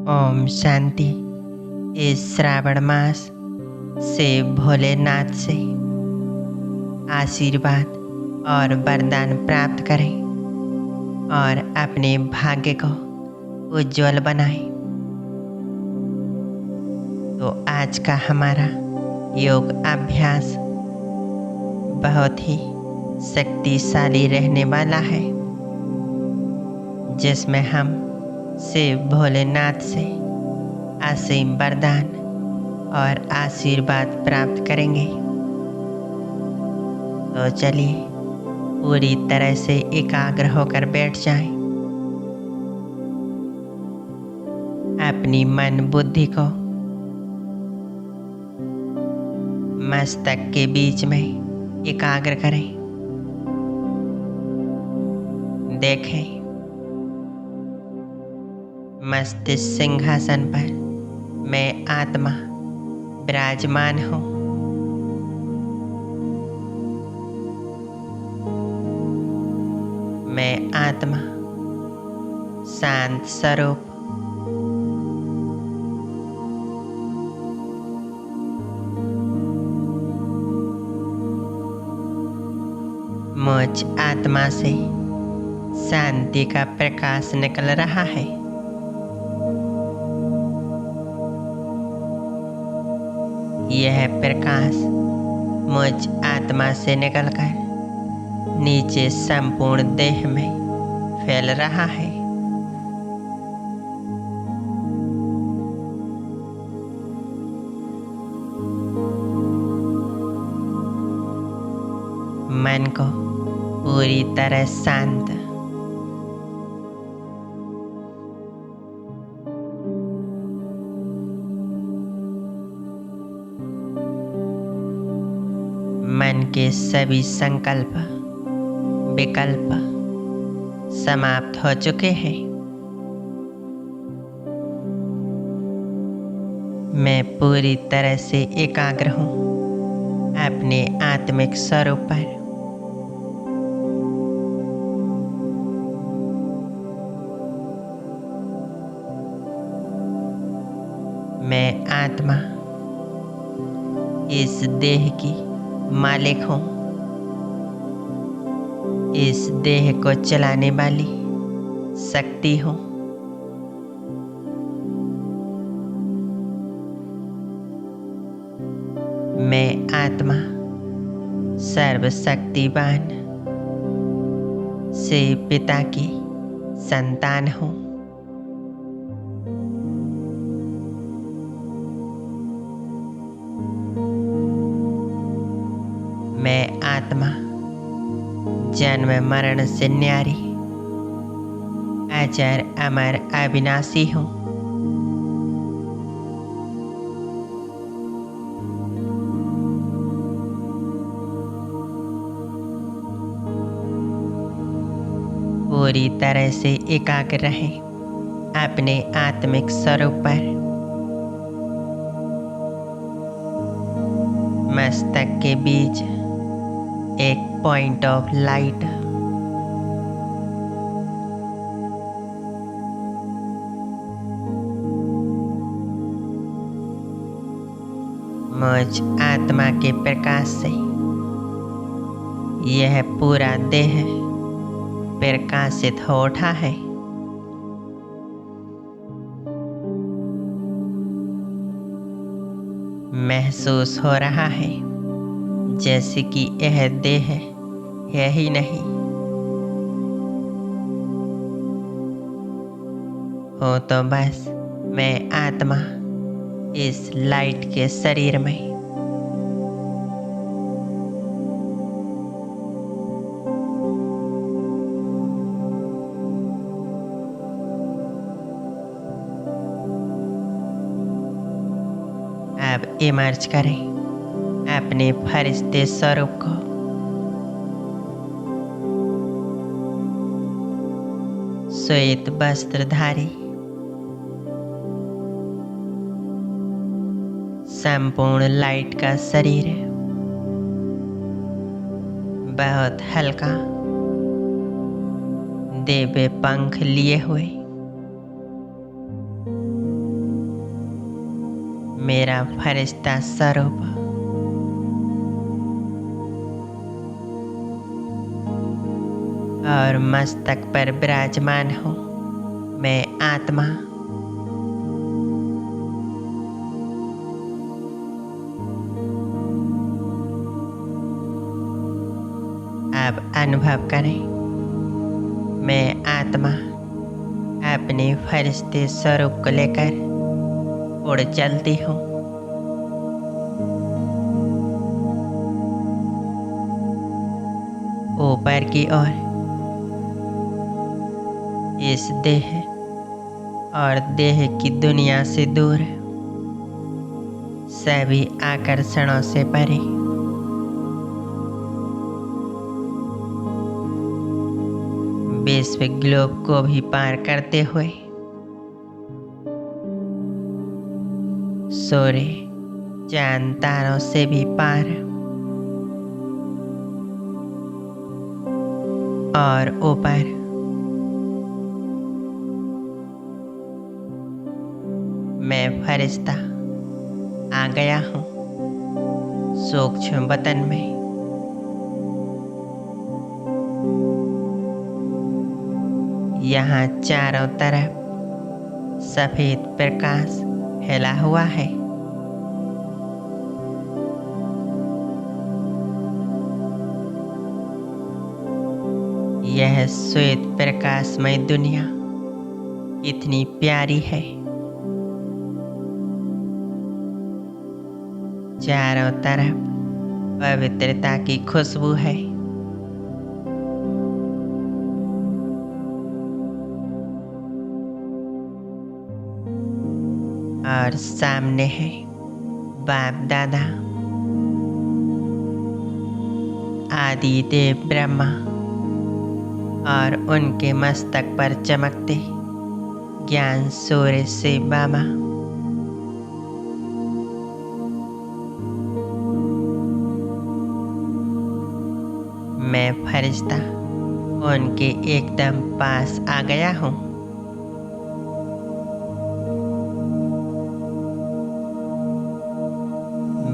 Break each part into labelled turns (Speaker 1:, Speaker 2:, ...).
Speaker 1: ओम शांति। इस श्रावण मास से भोलेनाथ से आशीर्वाद और वरदान प्राप्त करें और अपने भाग्य को उज्जवल बनाएं। तो आज का हमारा योग अभ्यास बहुत ही शक्तिशाली रहने वाला है, जिसमें हम शिव भोलेनाथ से असीम वरदान और आशीर्वाद प्राप्त करेंगे। तो चलिए पूरी तरह से एकाग्र होकर बैठ जाएं। अपनी मन बुद्धि को मस्तक के बीच में एकाग्र करें। देखें, मस्तिष्क सिंहासन पर मैं आत्मा विराजमान हूँ। मैं आत्मा शांत स्वरूप मुझ आत्मा से शांति का प्रकाश निकल रहा है। यह प्रकाश मुझ आत्मा से निकलकर नीचे संपूर्ण देह में फैल रहा है। मन को पूरी तरह शांत मन के सभी संकल्प विकल्प समाप्त हो चुके हैं। मैं पूरी तरह से एकाग्र हूँ अपने आत्मिक स्वरूप पर। मैं आत्मा इस देह की मालिक हूँ। इस देह को चलाने वाली शक्ति हूँ। मैं आत्मा सर्वशक्तिवान शिव पिता की संतान हूँ। मैं आत्मा जन्म मरण से न्यारी अजर अमर अविनाशी हूँ। पूरी तरह से एकाग्र रहें अपने आत्मिक स्वरूप पर। मस्तक के बीच एक पॉइंट ऑफ लाइट मुझ आत्मा के प्रकाश से यह पूरा देह प्रकाशित हो उठा है। महसूस हो रहा है जैसे कि यह देह है ही नहीं। हो तो बस मैं आत्मा इस लाइट के शरीर में। अब इमर्ज करें अपने फरिश्ते स्वरूप को। श्वेत वस्त्रधारी संपूर्ण लाइट का शरीर बहुत हल्का दिव्य पंख लिए हुए मेरा फरिश्ता स्वरूप और मस्तक पर विराजमान हूँ मैं आत्मा। अब अनुभव करें, मैं आत्मा अपने फरिश्ते स्वरूप को लेकर उड़ चलती हूँ। ऊपर की ओर इस देह और देह की दुनिया से दूर, सभी आकर्षणों से परे, विश्व ग्लोब को भी पार करते हुए, सूर्य चांद तारों से भी पार और ऊपर मैं फरिश्ता आ गया हूँ सूक्ष्म वतन में। यहाँ चारों तरफ सफेद प्रकाश फैला हुआ है। यह श्वेत प्रकाशमय दुनिया इतनी प्यारी है। चारों तरफ पवित्रता की खुशबू है। और सामने है बाप दादा आदि देव ब्रह्मा और उनके मस्तक पर चमकते ज्ञान सूर्य से बाबा। मैं फरिश्ता उनके एकदम पास आ गया हूँ।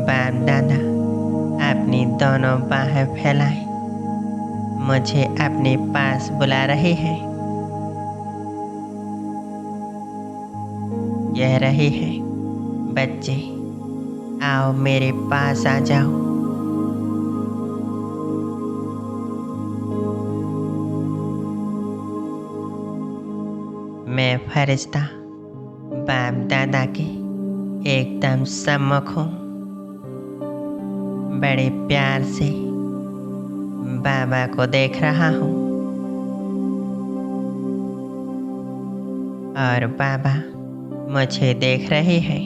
Speaker 1: बाप दादा अपनी दोनों बाहें फैलाए मुझे अपने पास बुला रहे हैं। कह रहे हैं, बच्चे आओ मेरे पास आ जाओ। मैं फरिश्ता बाप दादा के एकदम सम्मुख हूँ। बड़े प्यार से बाबा को देख रहा हूँ और बाबा मुझे देख रहे हैं।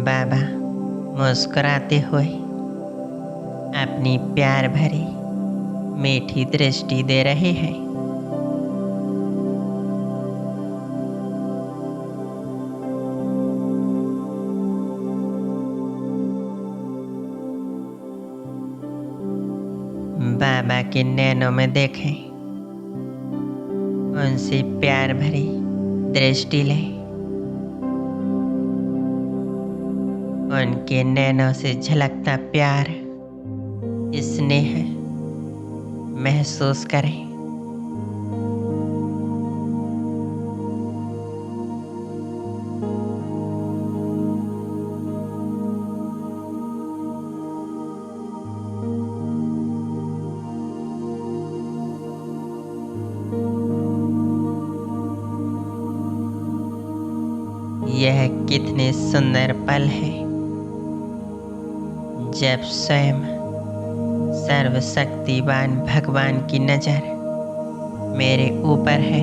Speaker 1: बाबा मुस्कुराते हुए अपनी प्यार भरी मीठी दृष्टि दे रहे हैं। बाबा के नैनों में देखें, उनसे प्यार भरी दृष्टि लें। उनके नैनों से झलकता प्यार, स्नेह महसूस करें। यह कितने सुंदर पल है जब स्वयं सर्वशक्तिवान भगवान की नजर मेरे ऊपर है।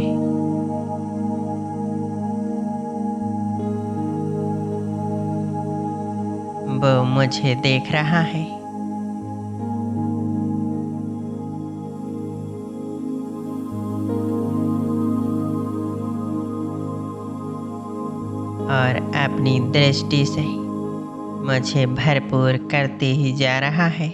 Speaker 1: वो मुझे देख रहा है। और अपनी दृष्टि से मुझे भरपूर करते ही जा रहा है।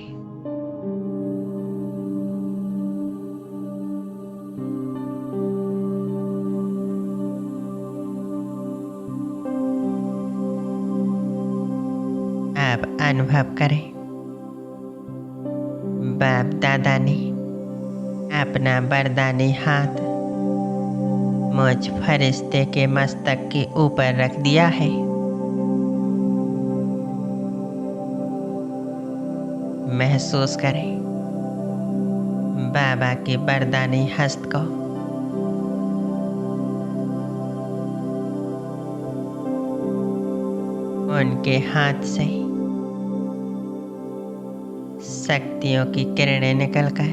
Speaker 1: अनुभव करें। बाप दादा ने अपना वरदानी हाथ मुझ फरिश्ते के मस्तक के ऊपर रख दिया है। महसूस करें बाबा के वरदानी हस्त को। उनके हाथ से शक्तियों की किरणें निकलकर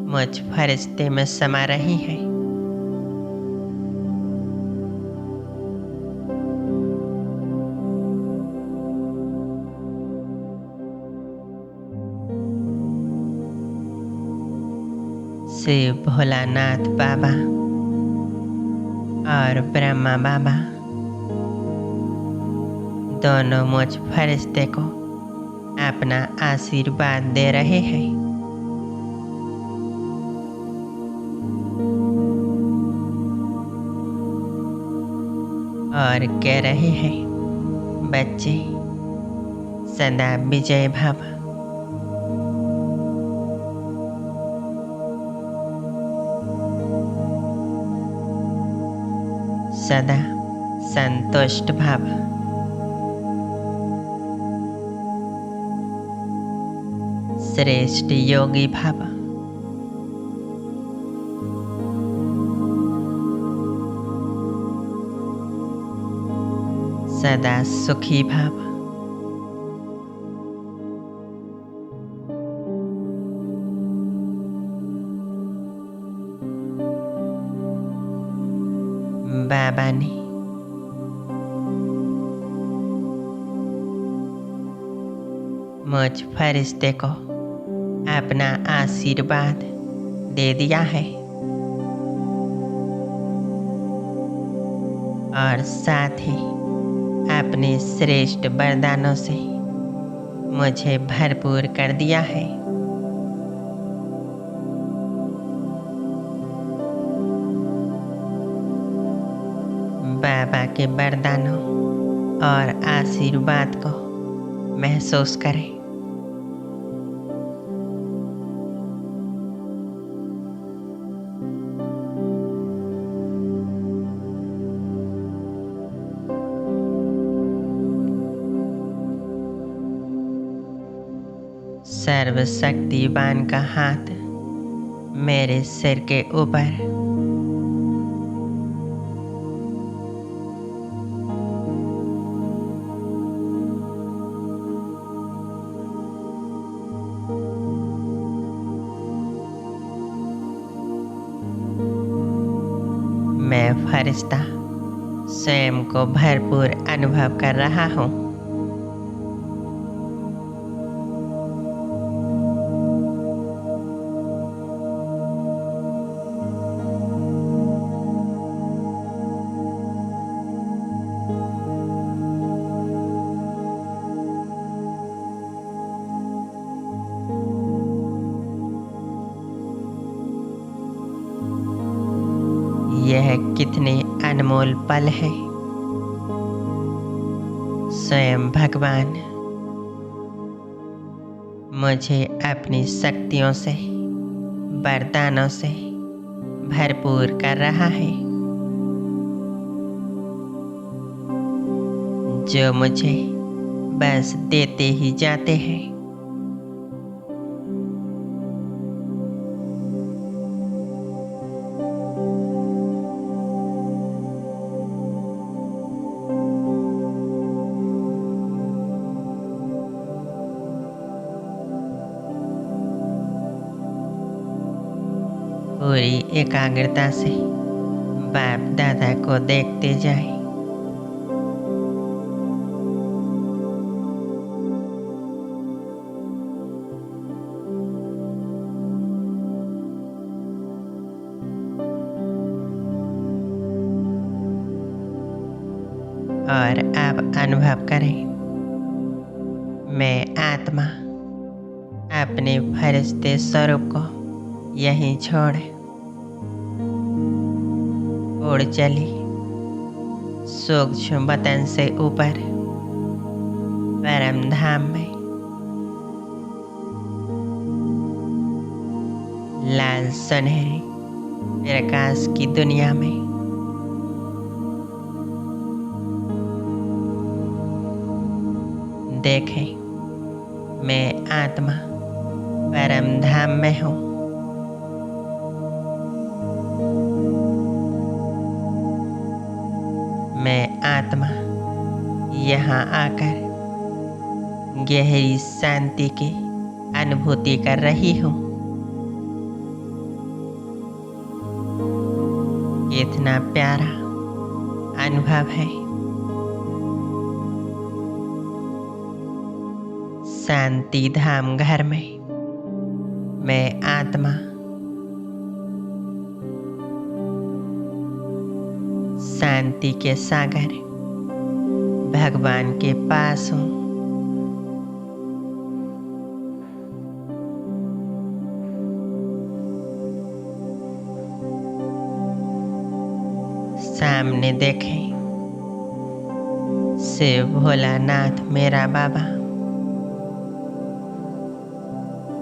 Speaker 1: मुझ फरिश्ते में समा रही हैं। शिव भोलानाथ बाबा और ब्रह्मा बाबा दोनों मुझ फरिश्ते को अपना आशीर्वाद दे रहे हैं। और कह रहे हैं, बच्चे सदा विजय भव। सदा संतुष्ट भव। श्रेष्ठ योगी भव। सदा सुखी भव। बाबा ने मुझ फरिश्ते को अपना आशीर्वाद दे दिया है और साथ ही अपने श्रेष्ठ वरदानों से मुझे भरपूर कर दिया है। बाबा के वरदानों और आशीर्वाद को महसूस करें। सर्वशक्तिवान का हाथ मेरे सिर के ऊपर मैं फरिश्ता स्वयं को भरपूर अनुभव कर रहा हूँ। यह कितने अनमोल पल है। स्वयं भगवान मुझे अपनी शक्तियों से वरदानों से भरपूर कर रहा है, जो मुझे बस देते ही जाते हैं। पूरी एकाग्रता से बाप दादा को देखते जाएं। और आप अनुभव करें, मैं आत्मा अपने फरिश्ते स्वरूप को यहीं छोड़ उड़ चली सूक्ष्म वतन से ऊपर परम धाम में, लाल सुनहरे प्रकाश की दुनिया में, देखें मैं आत्मा परम धाम में हूँ। मैं आत्मा यहाँ आकर गहरी शांति की अनुभूति कर रही हूँ। कितना प्यारा अनुभव है। शांति धाम घर में मैं आत्मा शांति के सागर भगवान के पास हूँ। सामने देखें शिव भोलानाथ मेरा बाबा।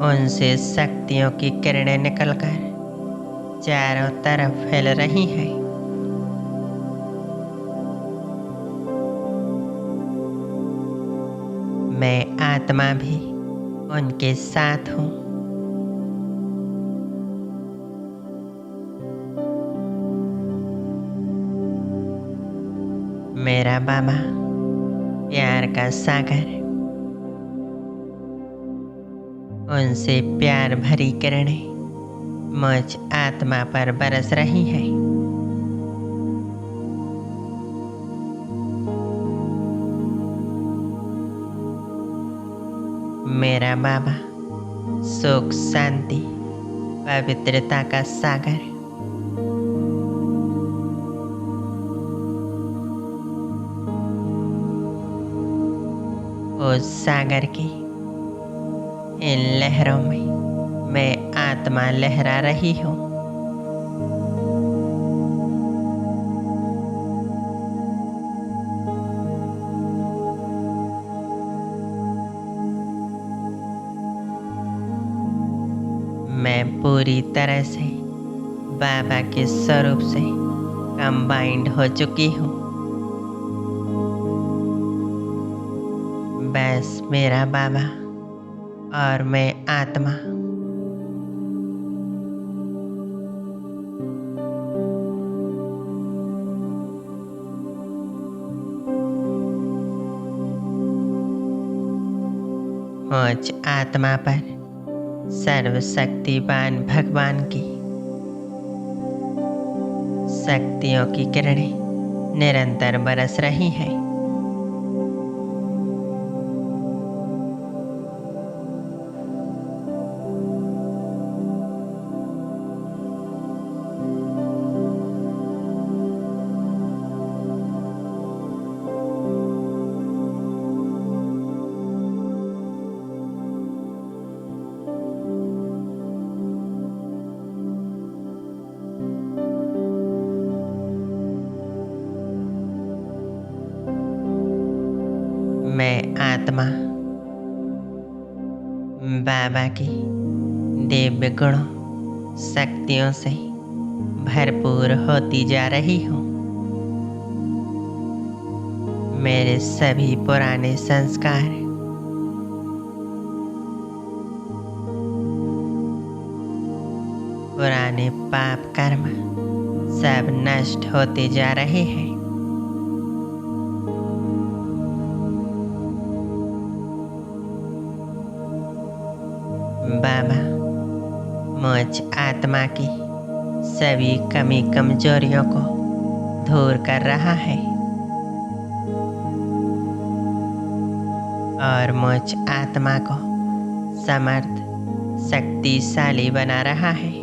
Speaker 1: उनसे शक्तियों की किरणें निकलकर चारों तरफ फैल रही हैं। मैं आत्मा भी उनके साथ हूँ। मेरा बाबा प्यार का सागर, उनसे प्यार भरी किरणें मुझ आत्मा पर बरस रही हैं। मेरा बाबा सुख शांति पवित्रता का सागर, उस सागर की इन लहरों में मैं आत्मा लहरा रही हूँ। मैं पूरी तरह से बाबा के स्वरूप से कंबाइंड हो चुकी हूँ। बस मेरा बाबा और मैं आत्मा मुझ आत्मा पर सर्वशक्तिवान भगवान की शक्तियों की किरणें निरंतर बरस रही हैं। मैं आत्मा बाबा की दिव्य गुणों शक्तियों से भरपूर होती जा रही हूँ। मेरे सभी पुराने संस्कार पुराने पाप कर्म सब नष्ट होते जा रहे हैं। बाबा मुझ आत्मा की सभी कमी कमजोरियों को दूर कर रहा है और मुझ आत्मा को समर्थ शक्तिशाली बना रहा है।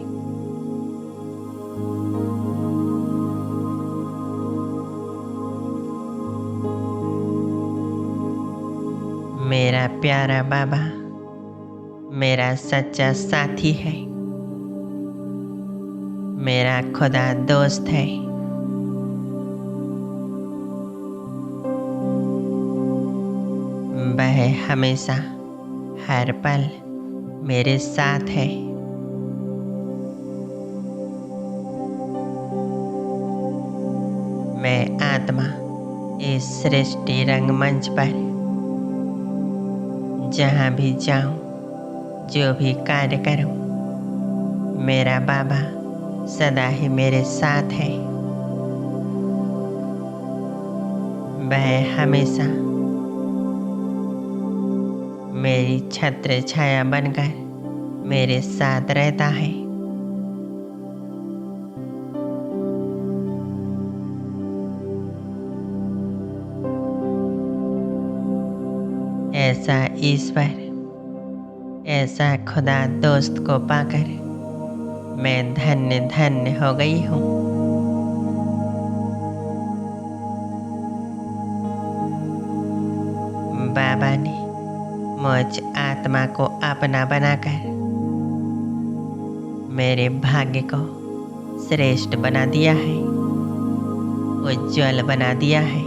Speaker 1: मेरा प्यारा बाबा मेरा सच्चा साथी है, मेरा खुदा दोस्त है। वह वह हमेशा हर पल मेरे साथ है। मैं आत्मा इस सृष्टि रंगमंच पर जहाँ भी जाऊँ, जो भी कार्य करूँ, मेरा बाबा सदा ही मेरे साथ है। वह हमेशा मेरी छत्र छाया बनकर मेरे साथ रहता है। ऐसा ईश्वर, ऐसा खुदा दोस्त को पाकर मैं धन्य धन्य हो गई हूँ। बाबा ने मुझ आत्मा को अपना बनाकर मेरे भाग्य को श्रेष्ठ बना दिया है, उज्ज्वल बना दिया है।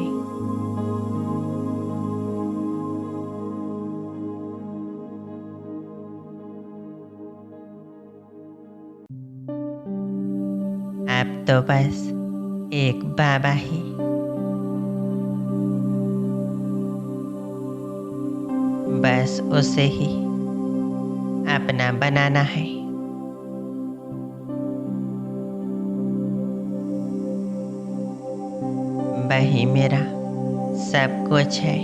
Speaker 1: अब तो बस एक बाबा ही बस उसे ही अपना बनाना है। वही मेरा सब कुछ है।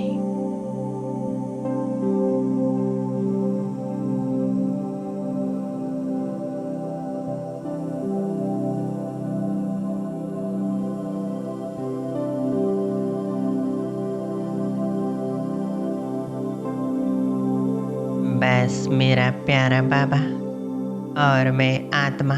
Speaker 1: बस मेरा प्यारा बाबा और मैं आत्मा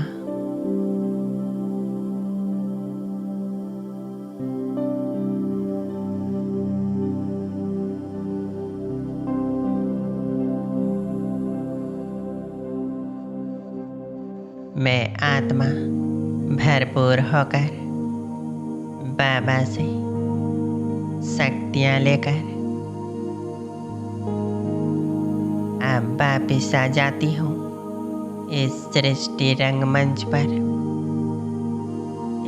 Speaker 1: मैं आत्मा भरपूर होकर बाबा से शक्तियाँ लेकर अब वापिस आ जाती हूँ इस सृष्टि रंगमंच पर,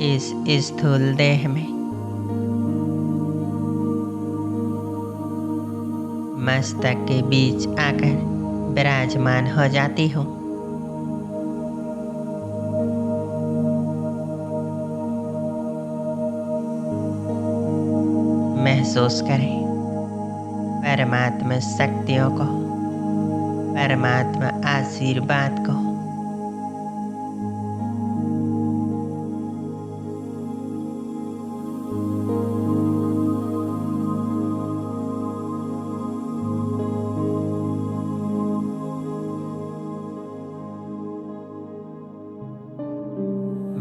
Speaker 1: इस स्थूल देह में। मस्तक के बीच आकर विराजमान हो जाती हूँ। महसूस करें परमात्मा शक्तियों को, परमात्मा आशीर्वाद को।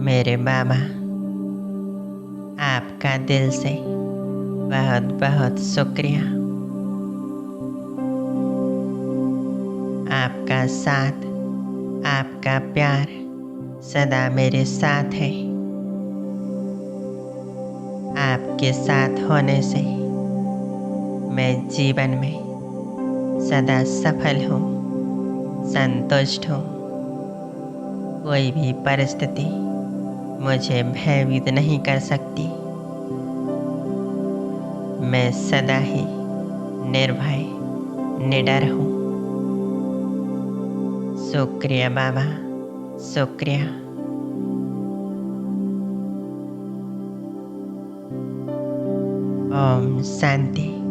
Speaker 1: मेरे बाबा, आपका दिल से बहुत बहुत शुक्रिया। आपका साथ, आपका प्यार सदा मेरे साथ है। आपके साथ होने से मैं जीवन में सदा सफल हूँ, संतुष्ट हूँ। कोई भी परिस्थिति मुझे भयभीत नहीं कर सकती। मैं सदा ही निर्भय, निडर हूँ। शुक्रिया बाबा, शुक्रिया। ओम शांति।